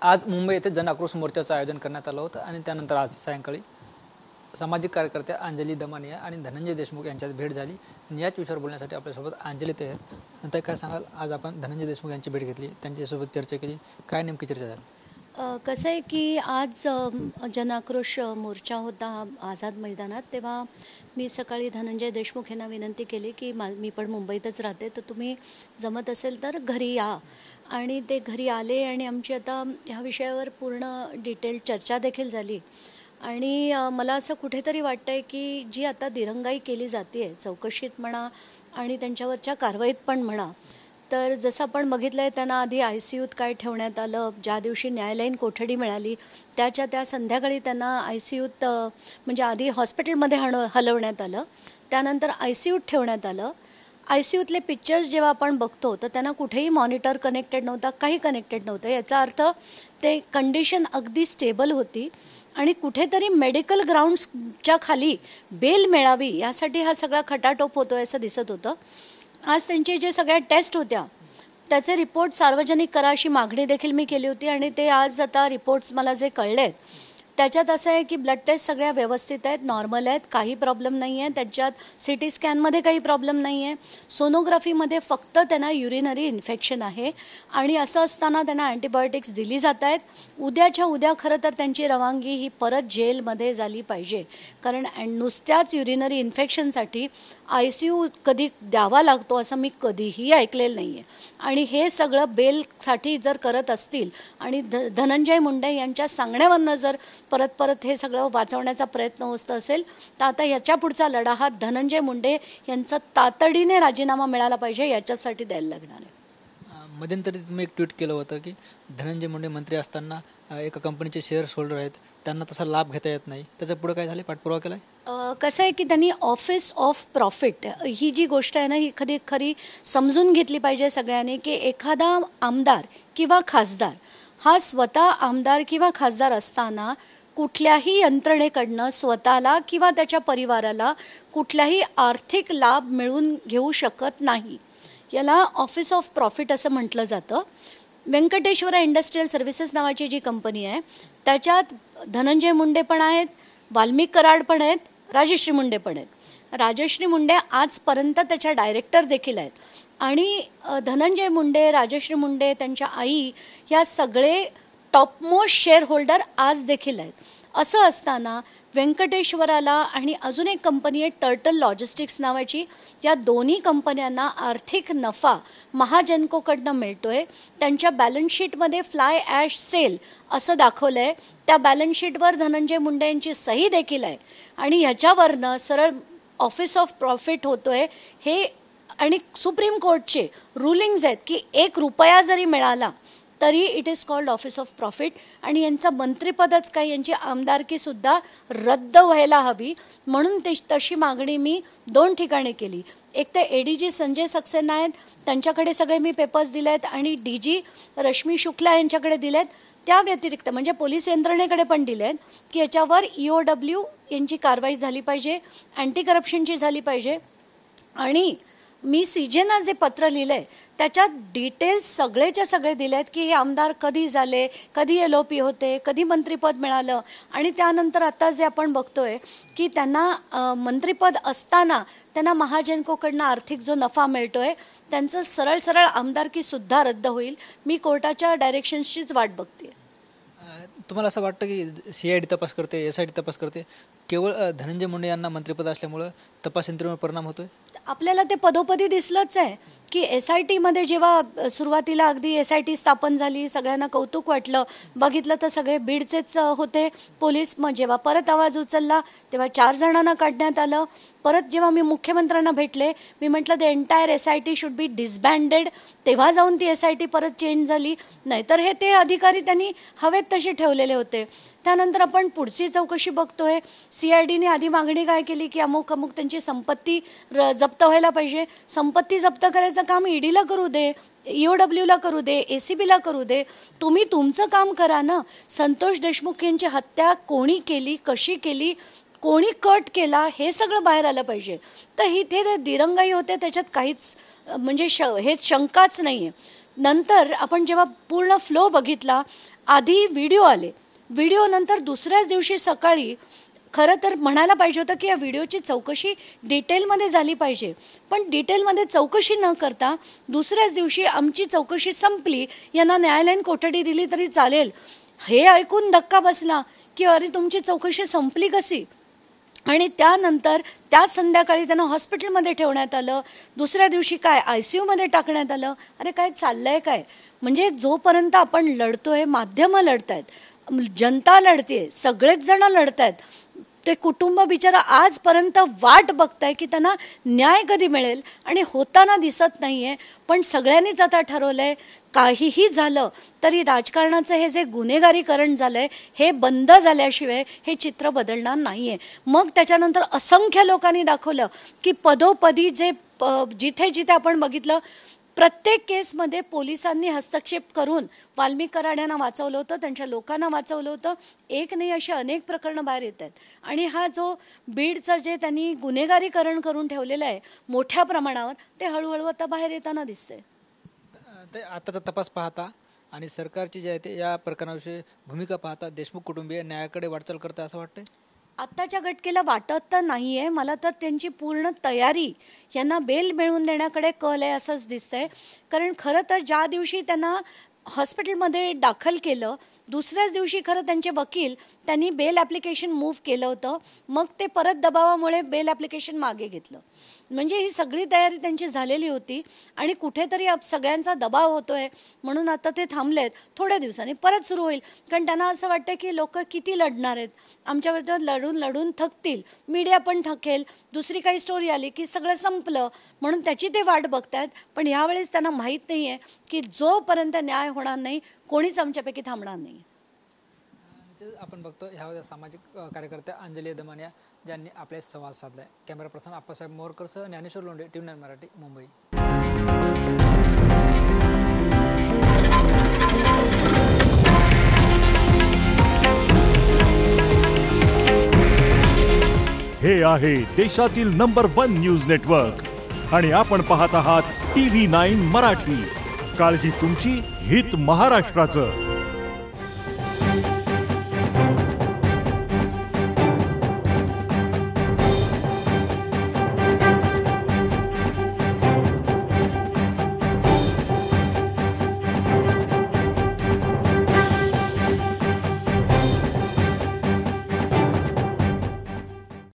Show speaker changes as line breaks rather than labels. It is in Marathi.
आज मुंबई येथे जनाक्रोश मोर्चाचं आयोजन करण्यात आलं होतं आणि त्यानंतर आज सायंकाळी सामाजिक कार्यकर्त्या अंजली दमानिया आणि धनंजय देशमुख यांच्यात भेट झाली आणि याच विषयावर बोलण्यासाठी आपल्यासोबत अंजली ते आहेत. तर काय सांगाल, आज आपण धनंजय देशमुख यांची भेट घेतली, त्यांच्यासोबत चर्चा केली, काय नेमकी चर्चा झाली?
कसं आहे की आज जनाक्रोश मोर्चा होता आझाद मैदानात, तेव्हा मी सकाळी धनंजय देशमुख यांना विनंती केली की मी पण मुंबईतच राहते, तर तुम्ही जमत असेल तर घरी या. आणि ते घरी आले आणि आमची आता ह्या विषयावर पूर्ण डिटेल चर्चा देखील झाली. आणि मला असं कुठेतरी वाटतं आहे की जी आता दिरंगाई केली जाते आहे चौकशीत म्हणा आणि त्यांच्यावरच्या कारवाईत पण म्हणा, तर जसं आपण बघितलं आहे त्यांना आधी ICUत काय ठेवण्यात आलं, ज्या दिवशी न्यायालयीन कोठडी मिळाली त्या संध्याकाळी त्यांना ICUत म्हणजे आधी हॉस्पिटलमध्ये हलवण्यात आलं, त्यानंतर ICUत ठेवण्यात आलं. ICUतले पिक्चर्स जेव्हा आपण बघतो तर त्यांना कुठेही मॉनिटर कनेक्टेड नव्हता, काही कनेक्टेड नव्हतं. याचा अर्थ ते कंडिशन अगदी स्टेबल होती आणि कुठेतरी मेडिकल ग्राउंड्सच्या खाली बेल मिळावी यासाठी हा सगळा खटाटोप होतो असं दिसत होतं. आज त्यांचे जे सगळ्या टेस्ट होत्या त्याचे रिपोर्ट सार्वजनिक करा अशी मागणी देखील मी केली होती आणि ते आज आता रिपोर्ट्स मला जे कळले आहेत त्याच्यात असं आहे की ब्लड टेस्ट सगळ्या व्यवस्थित आहेत, नॉर्मल आहेत, काही प्रॉब्लेम नाही आहे. त्याच्यात CT स्कॅनमध्ये काही प्रॉब्लेम नाही आहे. सोनोग्राफीमध्ये फक्त त्यांना युरिनरी इन्फेक्शन आहे आणि असं असताना त्यांना अँटीबायोटिक्स दिली जात आहेत. उद्याच्या उद्या खरं तर त्यांची रवानगी ही परत जेलमध्ये झाली पाहिजे, कारण नुसत्याच युरिनरी इन्फेक्शनसाठी ICU कधी द्यावा लागतो असं मी कधीही ऐकलेलं नाही आहे. आणि हे सगळं बेलसाठी जर करत असतील आणि धनंजय मुंडे यांच्या सांगण्यावरनं जर परत हे सगळं वाचवण्याचा प्रयत्न होत असेल तर आता याच्या पुढचा लढा हा धनंजय मुंडे यांचा तातडीने राजीनामा मिळाला पाहिजे याच्यासाठी द्यायला लागणार आहे.
मध्यंतरी तुम्ही एक ट्विट केलं होतं की धनंजय मुंडे मंत्री असताना एका कंपनीचे शेअर्स होल्डर आहेत, त्यांना तसा लाभ घेता येत नाही. त्याचं पुढे काय झालं, पाठपुरावा केला आहे?
कसं आहे की त्यांनी ऑफिस ऑफ प्रॉफिट ही जी गोष्ट आहे ना ही खरी समजून घेतली पाहिजे सगळ्यांनी, की एखादा आमदार किंवा खासदार हा स्वतः आमदार किंवा खासदार असताना कुठल्याही यंत्रणेकडनं स्वतःला किंवा त्याच्या परिवाराला कुठलाही आर्थिक लाभ मिळवून घेऊ शकत नाही. याला ऑफिस ऑफ प्रॉफिट असं म्हटलं जातं. व्यंकटेश्वरा इंडस्ट्रियल सर्व्हिसेस नावाची जी कंपनी आहे त्याच्यात धनंजय मुंडे पण आहेत, वाल्मिक कराड पण आहेत, राजश्री मुंडे पण आहेत. राजश्री मुंडे आजपर्यंत त्याच्या डायरेक्टर देखील आहेत आणि धनंजय मुंडे, राजश्री मुंडे, त्यांच्या आई या सगळे टॉपमोस्ट शेअर होल्डर आज देखील आहेत. असं असताना व्यंकटेश्वराला आणि अजून एक कंपनी आहे टर्टल लॉजिस्टिक्स नावाची, या दोन्ही कंपन्यांना आर्थिक नफा महाजनकोकडनं मिळतो आहे. त्यांच्या बॅलन्स शीटमध्ये फ्लाय ॲश सेल असं दाखवलं आहे. त्या बॅलन्स शीटवर धनंजय मुंडे यांची सही देखील आहे आणि ह्याच्यावरनं सरळ ऑफिस ऑफ प्रॉफिट होतो आहे हे. आणि सुप्रीम कोर्टचे रुलिंग्स आहेत की ₹1 जरी मिळाला तरी it is called office of profit आणि यांचं मंत्रिपदच काय, यांची आमदारकीसुद्धा रद्द व्हायला हवी. म्हणून तशी मागणी मी 2 ठिकाणी केली. एक तर ADG संजय सक्सेना आहेत, त्यांच्याकडे सगळे मी पेपर्स दिले आहेत आणि DG रश्मी शुक्ला यांच्याकडे दिले आहेत. त्या व्यतिरिक्त म्हणजे पोलीस यंत्रणेकडे पण दिले आहेत की याच्यावर EOW यांची कारवाई झाली पाहिजे, अँटी करप्शनची झाली पाहिजे. आणि मी CJना जे पत्र लिहिलं आहे त्याच्यात डिटेल्स सगळेच्या सगळे दिले आहेत की हे आमदार कधी झाले, कधी LOP होते, कधी मंत्रिपद मिळालं आणि त्यानंतर आता जे आपण बघतोय की त्यांना मंत्रिपद असताना त्यांना महाजनकोकडनं आर्थिक जो नफा मिळतोय त्यांचं सरळ आमदारकीसुद्धा रद्द होईल. मी कोर्टाच्या डायरेक्शन्सचीच वाट बघते.
तुम्हाला असं वाटतं की CID तपास करते, SIT तपास करते, केवळ धनंजय मुंडे यांना मंत्रिपद असल्यामुळं तपास यंत्रणेवर परिणाम होतोय?
आपल्याला ते पदोपदी दिसलंच आहे की SITमध्ये जेव्हा सुरुवातीला अगदी SIT स्थापन झाली, सगळ्यांना कौतुक वाटलं, बघितलं तर सगळे बीडचेच होते पोलीस. मग जेव्हा परत आवाज उचलला तेव्हा 4 जणांना काढण्यात आलं. परत जेव्हा मी मुख्यमंत्र्यांना भेटले मी म्हटलं the entire SIT should be disbanded, तेव्हा जाऊन ती SIT परत चेंज झाली. नाहीतर ते अधिकारी त्यांनी हवेत तसे ठेवलेले होते. त्यानंतर आपण पुढची चौकशी बघतोय. CIDने आधी मागणी काय केली की अमुक त्यांची संपत्ती जप्त व्हायला पाहिजे. संपत्ती जप्त करायचं काम EDला करू दे, EOWला करू दे, ACBला करू दे. तुम्ही तुमचं काम करा ना. संतोष देशमुख यांची हत्या कोणी केली, कशी केली, कोणी कट केला हे सगळं बाहेर आलं पाहिजे. तर इथे दिरंगाई होते त्याच्यात काहीच म्हणजे हे शंकाच नाही आहे. नंतर आपण जेव्हा पूर्ण फ्लो बघितला आधी व्हिडिओ आले, व्हिडिओ नंतर दुसऱ्याच दिवशी सकाळी खरं तर म्हणायला पाहिजे होतं की या व्हिडिओची चौकशी डिटेलमध्ये झाली पाहिजे, पण डिटेलमध्ये चौकशी न करता दुसऱ्याच दिवशी आमची चौकशी संपली, यांना न्यायालयीन कोठडी दिली तरी चालेल. हे ऐकून धक्का बसला की अरे तुमची चौकशी संपली कशी. आणि त्यानंतर त्याच संध्याकाळी त्यांना हॉस्पिटलमध्ये ठेवण्यात आलं, दुसऱ्या दिवशी काय ICUमध्ये टाकण्यात आलं. अरे काय चाललंय काय. म्हणजे जोपर्यंत आपण लढतोय, माध्यमं लढतायत, जनता लढते, सगळेच जण लढतायत, ते कुटुंब बिचारा आजपर्यंत वाट बघताय की त्यांना न्याय कधी मिळेल आणि होताना दिसत नाहीये. पण सगळ्यांनीच आता ठरवलंय काहीही झालं तरी राजकारणाचं हे जे गुन्हेगारीकरण झालंय हे बंद झाल्याशिवाय हे चित्र बदलणार नाहीये. मग त्याच्यानंतर असंख्य लोकांनी दाखवलं की पदोपदी जे जिथे जिथे आपण बघितलं प्रत्येक केसमध्ये पोलिसांनी हस्तक्षेप करून वाल्मिक कराड्यांना वाचवलं होतं, त्यांच्या लोकांना वाचवलं होतं. एक नाही अशी अनेक प्रकरणं बाहेर येत आहेत. आणि हा जो बीडचं जे त्यांनी गुन्हेगारीकरण करून ठेवलेलं आहे मोठ्या प्रमाणावर, ते हळूहळू आता बाहेर येताना दिसतंय.
ते आताचा तपास पाहता आणि सरकारची जी आहे ते या प्रकरणाविषयी भूमिका पाहता देशमुख कुटुंबीय न्यायाकडे वाटचाल करतं असं वाटतंय?
आत्ताच्या घटकेला वाटत तर नाही आहे. मला तर त्यांची पूर्ण तयारी यांना बेल मिळवून देण्याकडे कल आहे असंच दिसतंय. कारण खरं तर ज्या दिवशी त्यांना हॉस्पिटलमध्ये दाखल केलं दुसऱ्याच दिवशी खरं त्यांचे वकील त्यांनी बेल ॲप्लिकेशन मूव्ह केलं होतं. मग ते परत दबावामुळे बेल ॲप्लिकेशन मागे घेतलं. म्हणजे ही सगळी तयारी त्यांची झालेली होती आणि कुठेतरी सगळ्यांचा दबाव होतोय म्हणून आता ते थांबलेत. थोड्या दिवसांनी परत सुरू होईल. कारण त्यांना असं वाटतं की लोक किती लढणार आहेत, आमच्या विरोधात लढून लढून थकतील, मीडिया पण थकेल, दुसरी काही स्टोरी आली की सगळं संपलं, म्हणून त्याची ते वाट बघतायत. पण यावेळेस त्यांना माहीत नाही आहे की जोपर्यंत न्याय होणार नाही कोणीच आमच्यापैकी थांबणार नाही.
आपण बघतो ह्या सामाजिक कार्यकर्त्या अंजली दमानिया ज्यांनी आपले संवाद साधलाय. कॅमेरा पर्सन आप्पासाहेब मोरकरसह ज्ञानेश्वर लोंढे, TV9 मराठी, मुंबई.
हे आहे देशातील नंबर 1 न्यूज नेटवर्क आणि आपण पाहत आहात TV9 मराठी. काळजी तुमची, हित महाराष्ट्राचं.